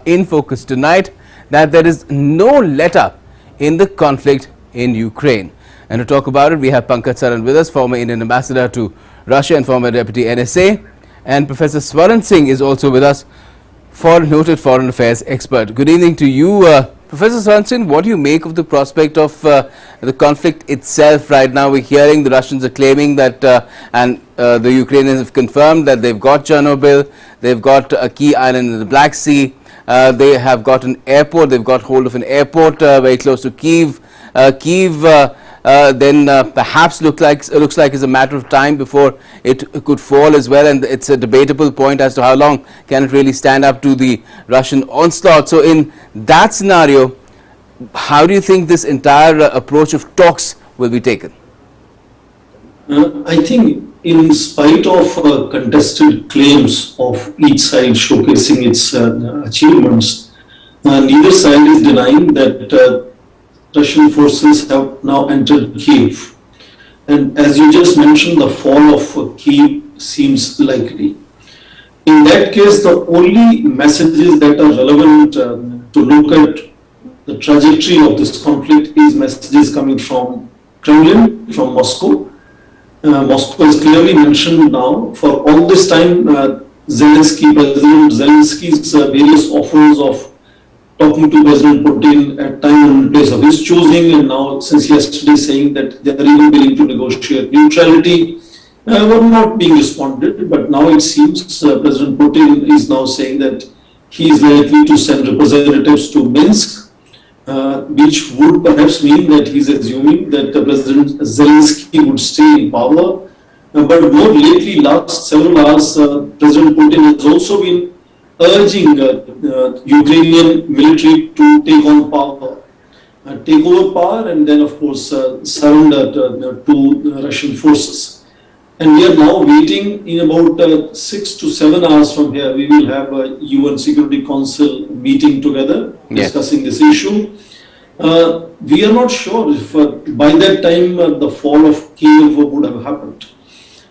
In focus tonight, that there is no let-up in the conflict in Ukraine. And to talk about it, we have Pankaj Saran with us, former Indian ambassador to Russia and former deputy NSA. And Professor Swaran Singh is also with us, noted foreign affairs expert. Good evening to you. Professor Swaran Singh, what do you make of the prospect of the conflict itself right now? We're hearing the Russians are claiming that, the Ukrainians have confirmed that they've got Chernobyl, they've got a key island in the Black Sea. They have got an airport. They've got hold of an airport very close to Kyiv. Kyiv then perhaps looks like it's a matter of time before it could fall as well, and it's a debatable point as to how long can it really stand up to the Russian onslaught. So in that scenario, how do you think this entire approach of talks will be taken? I think in spite of contested claims of each side showcasing its achievements, neither side is denying that Russian forces have now entered Kyiv. And as you just mentioned, the fall of Kyiv seems likely. In that case, the only messages that are relevant to look at the trajectory of this conflict is messages coming from Kremlin, from Moscow. Moscow has clearly mentioned now, for all this time, President Zelensky's various offers of talking to President Putin at time and place of his choosing, and now since yesterday saying that they are even willing to negotiate neutrality, were not being responded. But now it seems President Putin is now saying that he is likely to send representatives to Minsk, which would perhaps mean that he is assuming that President Zelensky would stay in power. But more lately, last several hours, President Putin has also been urging Ukrainian military to take on power, take over power, and then of course surrender to Russian forces. And we are now waiting. In about 6 to 7 hours from here, we will have a UN Security Council meeting together, discussing this issue. We are not sure if by that time the fall of Kyiv would have happened.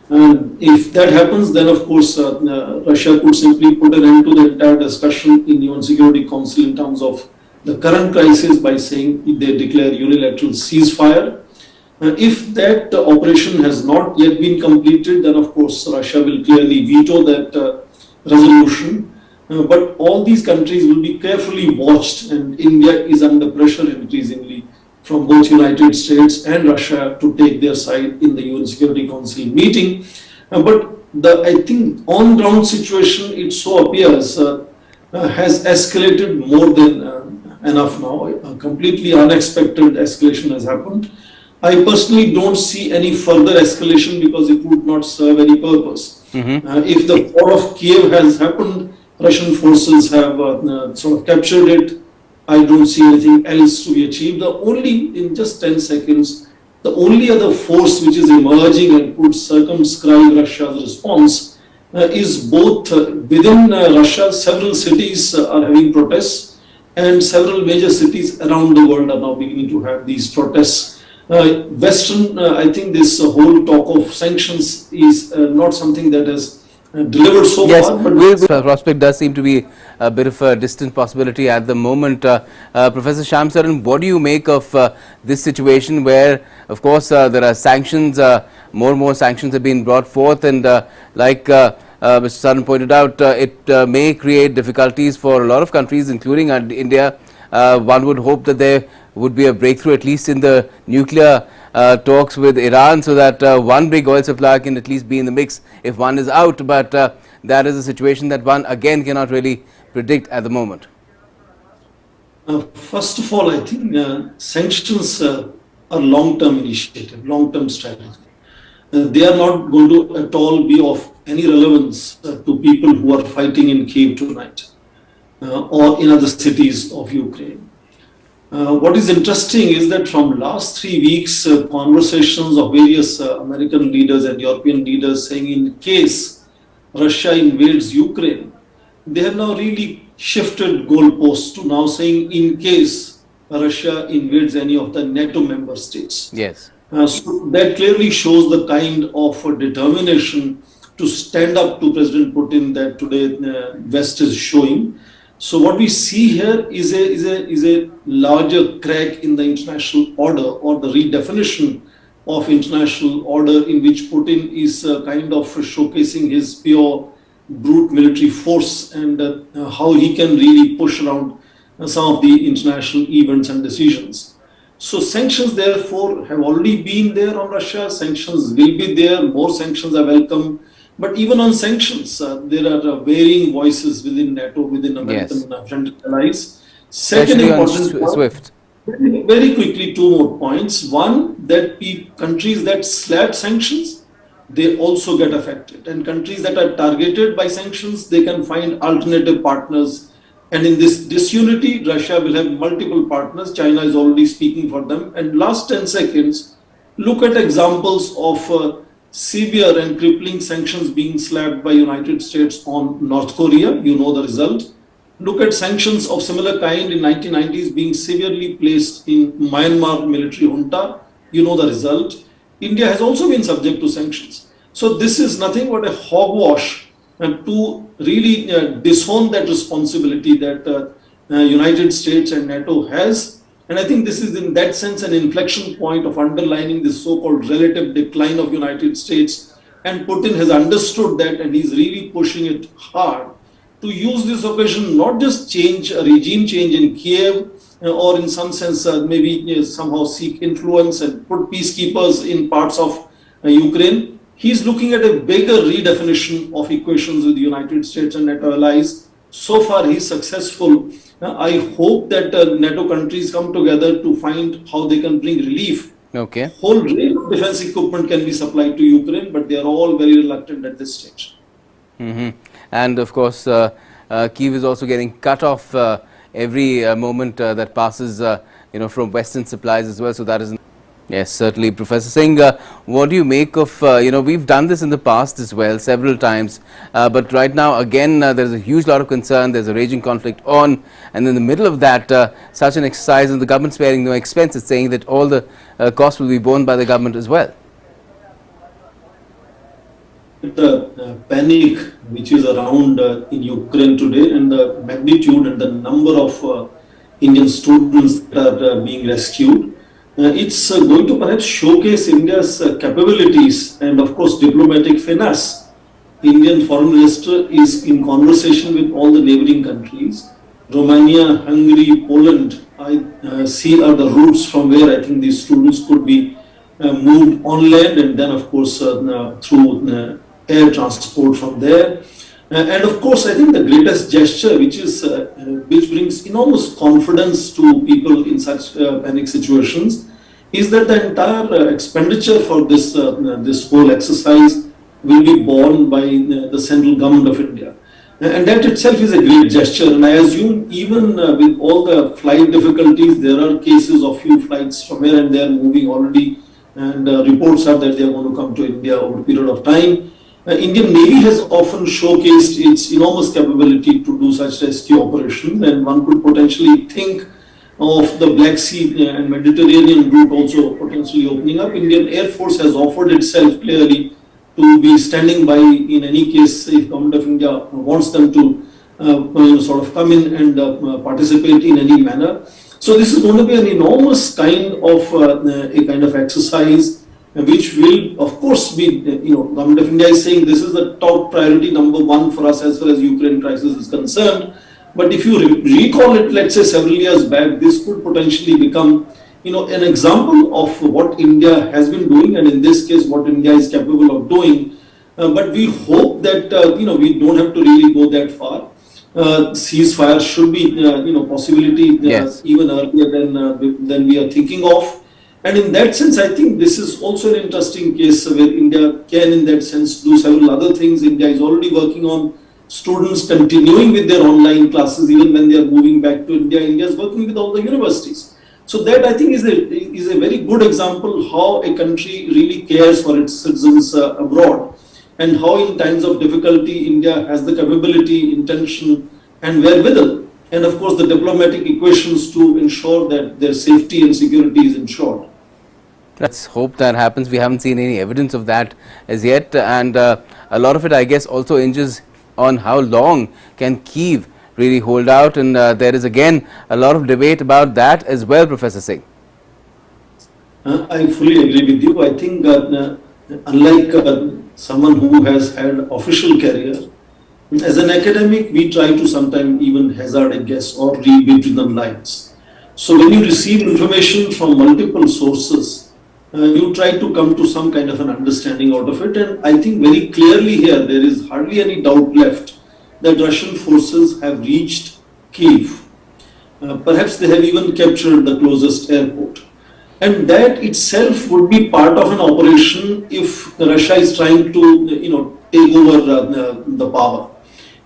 And if that happens, then of course Russia could simply put an end to the entire discussion in UN Security Council in terms of the current crisis by saying they declare unilateral ceasefire. If that operation has not yet been completed, then of course Russia will clearly veto that resolution. But all these countries will be carefully watched, and India is under pressure increasingly from both United States and Russia to take their side in the UN Security Council meeting. But I think on-ground situation, it so appears, has escalated more than enough now. A completely unexpected escalation has happened. I personally don't see any further escalation because it would not serve any purpose. If the fall of Kyiv has happened, Russian forces have sort of captured it. I don't see anything else to be achieved. The only, in just 10 seconds, the only other force which is emerging and could circumscribe Russia's response is both within Russia. Several cities are having protests, and several major cities around the world are now beginning to have these protests. I think this whole talk of sanctions is not something that has delivered so far. But the prospect does seem to be a bit of a distant possibility at the moment. Professor Shyam Saran, what do you make of this situation where, of course, there are sanctions, more and more sanctions have been brought forth, and like Mr. Saran pointed out, it may create difficulties for a lot of countries, including India. One would hope that there would be a breakthrough, at least in the nuclear talks with Iran, so that one big oil supplier can at least be in the mix if one is out. But that is a situation that one again cannot really predict at the moment. First of all, I think sanctions are long-term initiative, long-term strategy. They are not going to at all be of any relevance to people who are fighting in Kyiv tonight or in other cities of Ukraine. What is interesting is that from last 3 weeks, conversations of various American leaders and European leaders saying in case Russia invades Ukraine, they have now really shifted goalposts to now saying in case Russia invades any of the NATO member states. Yes. So that clearly shows the kind of determination to stand up to President Putin that today West is showing. So what we see here is a larger crack in the international order, or the redefinition of international order, in which Putin is kind of showcasing his pure brute military force, and how he can really push around some of the international events and decisions. So sanctions therefore have already been there on Russia. Sanctions will be there. More sanctions are welcome. But even on sanctions, there are varying voices within NATO, within American friendly allies. Second Especially on important point, SWIFT. very quickly, two more points. One, that countries that slap sanctions, they also get affected. And countries that are targeted by sanctions, they can find alternative partners. And in this disunity, Russia will have multiple partners. China is already speaking for them. And last 10 seconds, look at examples of severe and crippling sanctions being slapped by United States on North Korea. You know the result. Look at sanctions of similar kind in 1990s being severely placed in Myanmar military junta. You know the result. India has also been subject to sanctions. So this is nothing but a hogwash, and to really disown that responsibility that United States and NATO has. And I think this is in that sense an inflection point of underlining this so-called relative decline of United States. And Putin has understood that, and he's really pushing it hard to use this occasion, not just change a regime change in Kyiv, or in some sense maybe somehow seek influence and put peacekeepers in parts of Ukraine. He's looking at a bigger redefinition of equations with the United States and NATO allies. So far he's successful. I hope that NATO countries come together to find how they can bring relief. Okay. Whole range of defense equipment can be supplied to Ukraine, but they are all very reluctant at this stage. And of course, Kyiv is also getting cut off every moment that passes, from Western supplies as well. So that is, yes, certainly, Professor Singh. What do you make of, we've done this in the past as well, several times, but right now, again, there's a huge lot of concern. There's a raging conflict on, and in the middle of that, such an exercise, and the government sparing no expenses, saying that all the costs will be borne by the government as well. The panic which is around in Ukraine today, and the magnitude and the number of Indian students that are being rescued, it's going to perhaps showcase India's capabilities and of course diplomatic finesse. The Indian foreign minister is in conversation with all the neighboring countries. Romania, Hungary, Poland, I see are the routes from where I think these students could be moved on land, and then of course through air transport from there. And of course, I think the greatest gesture, which brings enormous confidence to people in such panic situations, is that the entire expenditure for this whole exercise will be borne by the central government of India. And that itself is a great gesture. And I assume even with all the flight difficulties, there are cases of few flights from here and there moving already. And reports are that they are going to come to India over a period of time. Indian Navy has often showcased its enormous capability to do such rescue operations, and one could potentially think of the Black Sea and Mediterranean route also potentially opening up. Indian Air Force has offered itself clearly to be standing by in any case if Government of India wants them to sort of come in and participate in any manner. So this is going to be an enormous kind of exercise, which will of course be, Government of India is saying this is the top priority #1 for us as far as Ukraine crisis is concerned. But if you recall it, let's say several years back, this could potentially become, an example of what India has been doing, and in this case, what India is capable of doing. But we hope that, we don't have to really go that far. Ceasefire should be, possibility even earlier than we are thinking of. And in that sense, I think this is also an interesting case where India can, in that sense, do several other things. India is already working on students continuing with their online classes even when they are moving back to India. India is working with all the universities. So that I think is a very good example how a country really cares for its citizens abroad, and how in times of difficulty India has the capability, intention and wherewithal, and of course the diplomatic equations to ensure that their safety and security is ensured. Let's hope that happens. We haven't seen any evidence of that as yet, and a lot of it, I guess, also hinges on how long can Kyiv really hold out, and there is again a lot of debate about that as well, Professor Singh. I fully agree with you. I think unlike someone who has had official career, as an academic, we try to sometimes even hazard a guess or read between the lines. So when you receive information from multiple sources, you try to come to some kind of an understanding out of it. And I think very clearly here, there is hardly any doubt left that Russian forces have reached Kyiv. Perhaps they have even captured the closest airport. And that itself would be part of an operation if Russia is trying to, take over the power.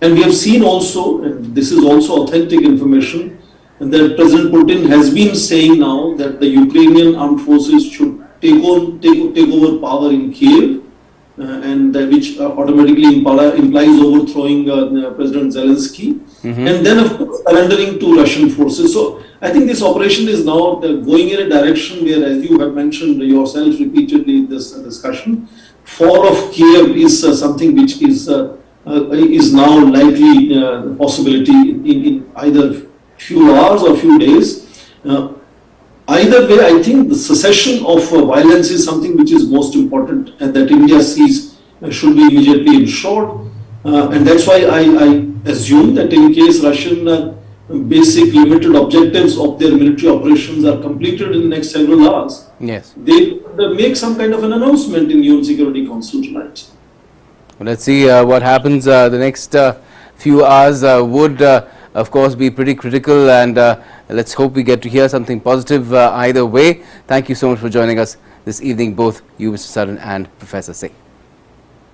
And we have seen also, and this is also authentic information, that President Putin has been saying now that the Ukrainian armed forces should take over power in Kyiv, and which automatically implies overthrowing President Zelensky, and then of course surrendering to Russian forces. So I think this operation is now going in a direction where, as you have mentioned yourself repeatedly in this discussion, fall of Kyiv is something which is now likely a possibility in either few hours or few days. Either way, I think the cessation of violence is something which is most important, and that India sees should be immediately ensured. And that's why I assume that in case Russian basic limited objectives of their military operations are completed in the next several hours, Yes. they make some kind of an announcement in UN Security Council tonight. Well, let's see what happens. The next few hours would, of course, be pretty critical, and let's hope we get to hear something positive either way. Thank you so much for joining us this evening, both you, Mr. Swaran, and Professor Singh.